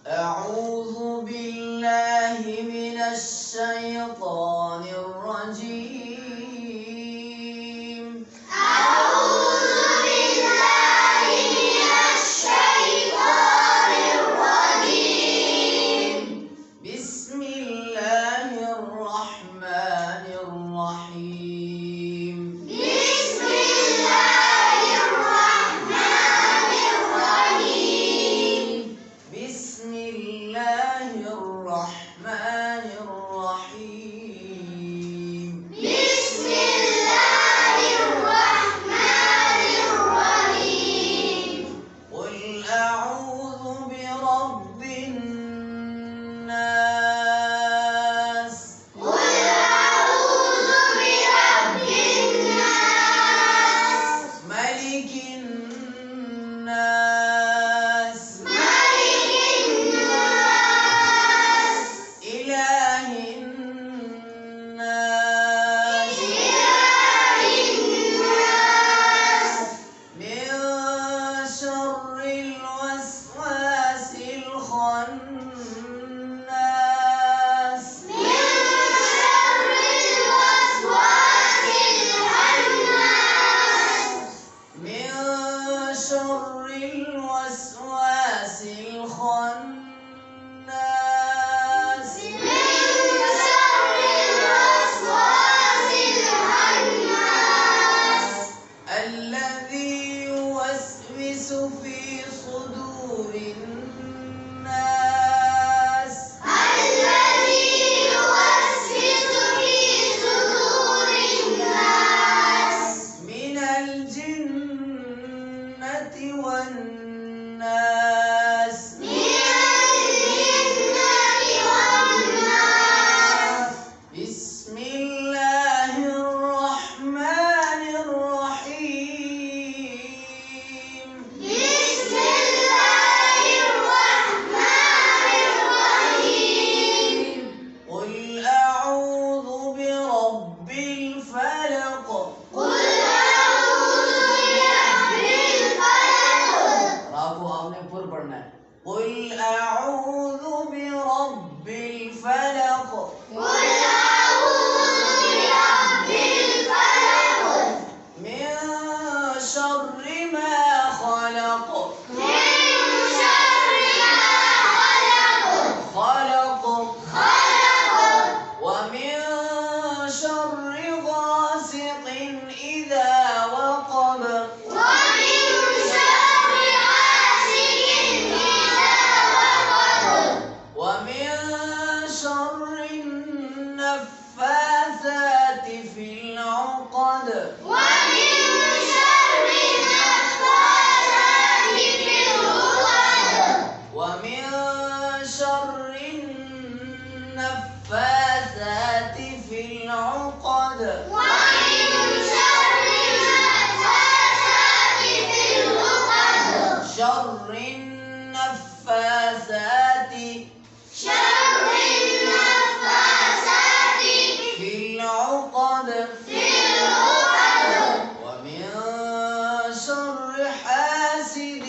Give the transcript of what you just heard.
أعوذ بالله من الشيطان الرجيم. أعوذ بالله من الشيطان الرجيم. بسم الله الرحمن الرحيم. بسم الله الرحمن الرحيم. بسم الله الرحمن الرحيم. بسم الله الرحمن الرحيم. قل أعوذ برب الناس. قل أعوذ برب الناس. ملك الناس. ملك الناس. إله الناس. إله الناس. من شر الوسواس الخناس. من شر الوسواس الخناس. من شر الوسواس الخناس. من شر الوسواس الخناس. الذي يوسوس في صدور الناس. الذي يوسوس في صدور الناس. من الجنة والناس. من الجنة والناس. بسم الله الرحمن الرحيم. بسم الله الرحمن الرحيم. قل أعوذ برب الفلق. قل أعوذ برب الفلق. را को आपने पुर पढ़ना है. قل أعوذ برب الفلق. قل أعوذ برب الفلق. من شر ما خلق. من شر ما خلق. خلق. ومن شر غاسق إذا وقب. ومن شر حاسد إذا وقب. ومن شر النفاثات في العقد. ومن شر النفاثات في العقد. ومن شر النفاثات في العقد. ومن شر النفاثات في العقد. شر النفاثات شر النفاثات في العقد. في العقد. ومن شر حاسد